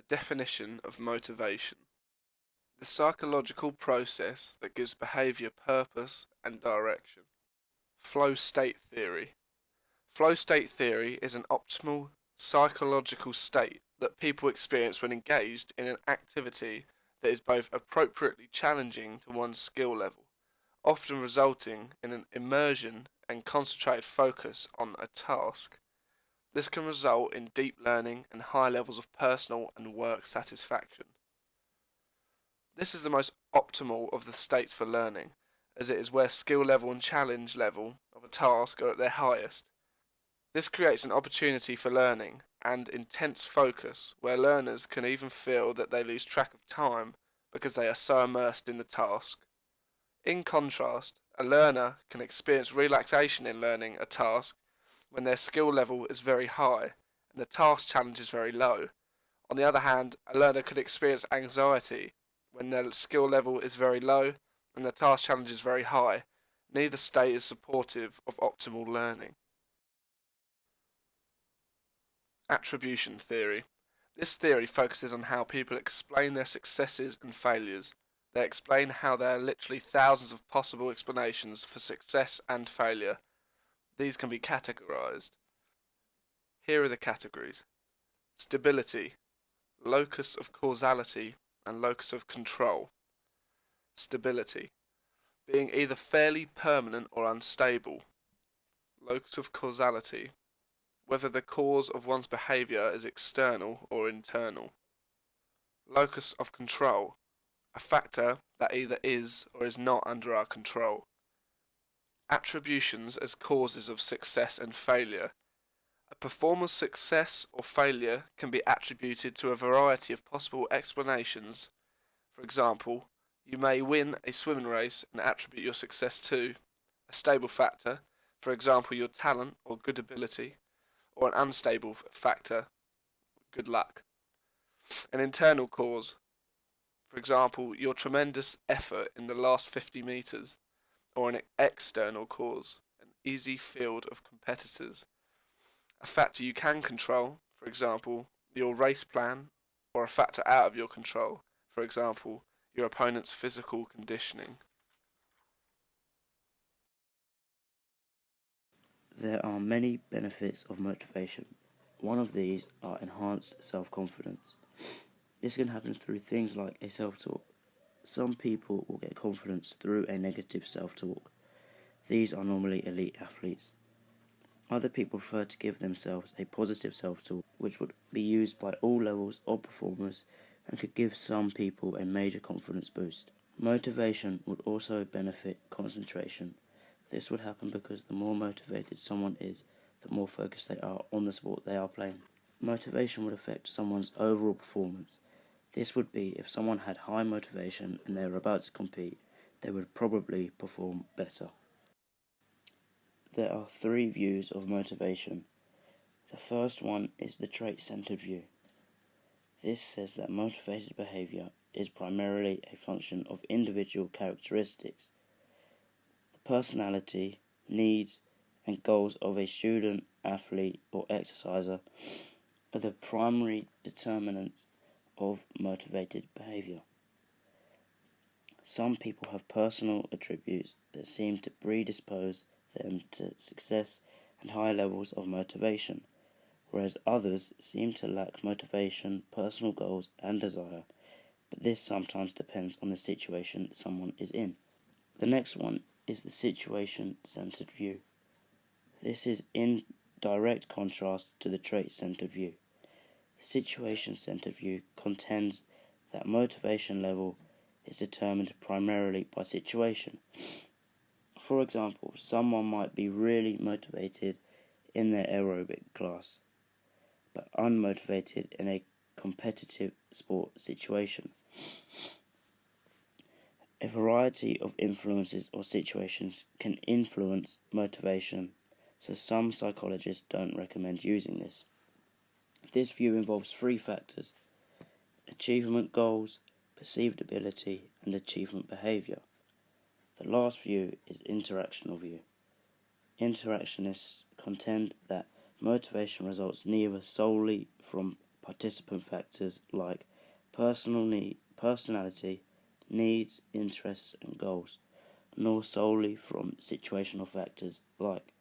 the definition of motivation. The psychological process that gives behavior purpose and direction. Flow state theory. Flow state theory is an optimal psychological state that people experience when engaged in an activity that is both appropriately challenging to one's skill level, often resulting in an immersion and concentrated focus on a task. This can result in deep learning and high levels of personal and work satisfaction. This is the most optimal of the states for learning, as it is where skill level and challenge level of a task are at their highest. This creates an opportunity for learning and intense focus where learners can even feel that they lose track of time because they are so immersed in the task. In contrast, a learner can experience relaxation in learning a task when their skill level is very high and the task challenge is very low. On the other hand, a learner could experience anxiety when their skill level is very low and the task challenge is very high. Neither state is supportive of optimal learning. Attribution theory. This theory focuses on how people explain their successes and failures. They explain how there are literally thousands of possible explanations for success and failure. These can be categorized. Here are the categories: stability, locus of causality, and locus of control. Stability, being either fairly permanent or unstable. Locus of causality, whether the cause of one's behavior is external or internal. Locus of control, a factor that either is or is not under our control. Attributions as causes of success and failure. A performer's success or failure can be attributed to a variety of possible explanations. For example, you may win a swimming race and attribute your success to a stable factor, for example your talent or good ability, or an unstable factor, good luck. An internal cause, for example your tremendous effort in the last 50 metres, or an external cause, an easy field of competitors. A factor you can control, for example your race plan, or a factor out of your control, for example your opponent's physical conditioning. There are many benefits of motivation. One of these are enhanced self-confidence. This can happen through things like a self-talk. Some people will get confidence through a negative self-talk. These are normally elite athletes. Other people prefer to give themselves a positive self-talk, which would be used by all levels of performers and could give some people a major confidence boost. Motivation would also benefit concentration. This would happen because the more motivated someone is, the more focused they are on the sport they are playing. Motivation would affect someone's overall performance. This would be if someone had high motivation and they were about to compete, they would probably perform better. There are three views of motivation. The first one is the trait-centered view. This says that motivated behavior is primarily a function of individual characteristics. The personality, needs, and goals of a student, athlete, or exerciser are the primary determinants of motivated behavior. Some people have personal attributes that seem to predispose them to success and high levels of motivation, whereas others seem to lack motivation, personal goals, and desire, but this sometimes depends on the situation someone is in. The next one is the situation-centered view. This is in direct contrast to the trait-centered view. The situation-centered view contends that motivation level is determined primarily by situation. For example, someone might be really motivated in their aerobic class, but unmotivated in a competitive sport situation. A variety of influences or situations can influence motivation, so some psychologists don't recommend using this. This view involves three factors: achievement goals, perceived ability, and achievement behavior. The last view is interactional view. Interactionists contend that motivation results neither solely from participant factors like personality, needs, interests, and goals, nor solely from situational factors like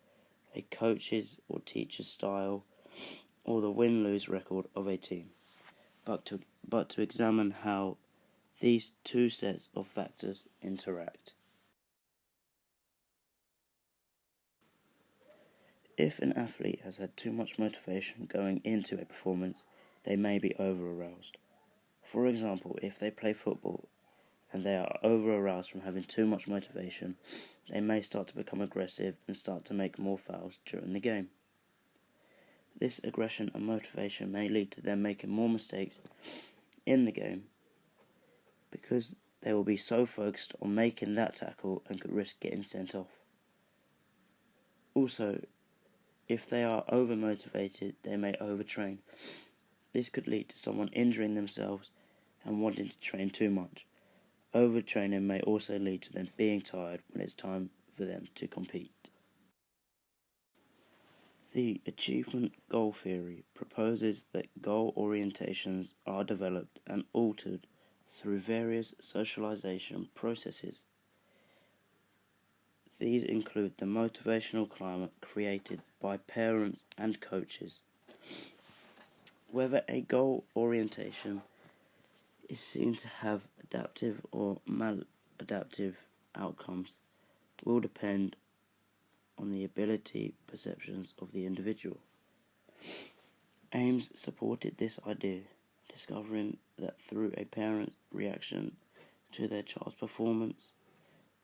a coach's or teacher's style or the win-lose record of a team, but to examine how these two sets of factors interact. If an athlete has had too much motivation going into a performance, they may be over-aroused. For example, if they play football and they are over-aroused from having too much motivation, they may start to become aggressive and start to make more fouls during the game. This aggression and motivation may lead to them making more mistakes in the game because they will be so focused on making that tackle and could risk getting sent off. Also, if they are over-motivated, they may overtrain. This could lead to someone injuring themselves and wanting to train too much. Overtraining may also lead to them being tired when it's time for them to compete. The achievement goal theory proposes that goal orientations are developed and altered through various socialization processes. These include the motivational climate created by parents and coaches. Whether a goal orientation is seen to have adaptive or maladaptive outcomes will depend on the ability perceptions of the individual. Ames supported this idea, discovering that through a parent's reaction to their child's performance,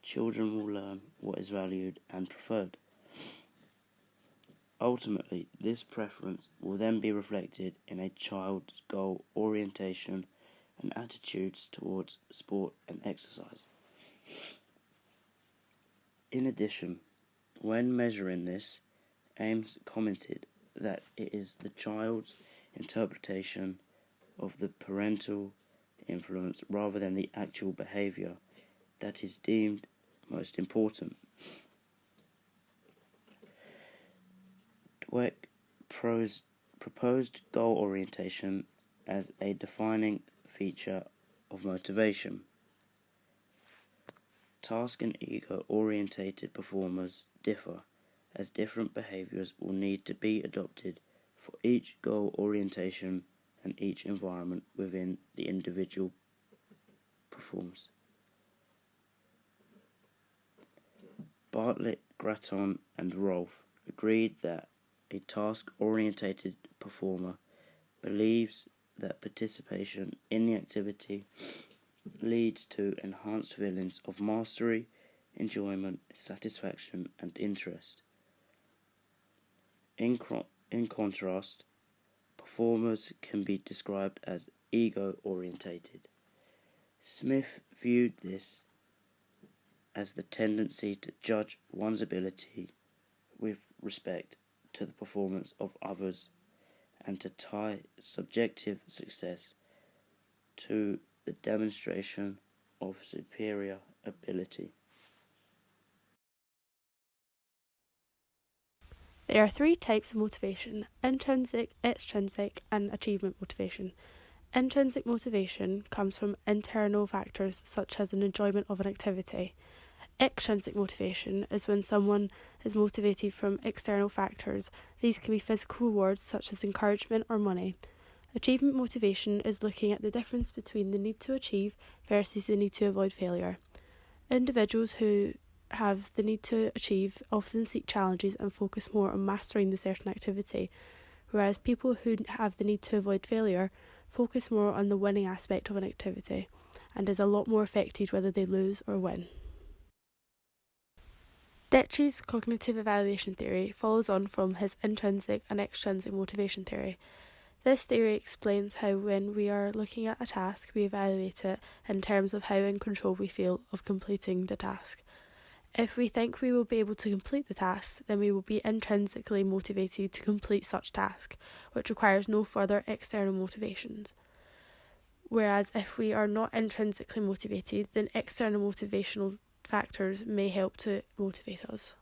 children will learn what is valued and preferred. Ultimately, this preference will then be reflected in a child's goal orientation and attitudes towards sport and exercise. In addition, when measuring this, Ames commented that it is the child's interpretation of the parental influence rather than the actual behaviour that is deemed most important. Dweck proposed goal orientation as a defining feature of motivation. Task and ego-orientated performers differ, as different behaviours will need to be adopted for each goal orientation and each environment within the individual performs. Bartlett, Gratton, and Rolfe agreed that a task-orientated performer believes that participation in the activity leads to enhanced feelings of mastery, enjoyment, satisfaction, and interest. In contrast, performers can be described as ego-orientated. Smith viewed this as the tendency to judge one's ability with respect to the performance of others and to tie subjective success to the demonstration of superior ability. There are three types of motivation: intrinsic, extrinsic, and achievement motivation. Intrinsic motivation comes from internal factors such as an enjoyment of an activity. Extrinsic motivation is when someone is motivated from external factors. These can be physical rewards such as encouragement or money. Achievement motivation is looking at the difference between the need to achieve versus the need to avoid failure. Individuals who have the need to achieve often seek challenges and focus more on mastering the certain activity, whereas people who have the need to avoid failure focus more on the winning aspect of an activity and is a lot more affected whether they lose or win. Detch's cognitive evaluation theory follows on from his intrinsic and extrinsic motivation theory. This theory explains how when we are looking at a task, we evaluate it in terms of how in control we feel of completing the task. If we think we will be able to complete the task, then we will be intrinsically motivated to complete such task, which requires no further external motivations. Whereas if we are not intrinsically motivated, then external motivational factors may help to motivate us.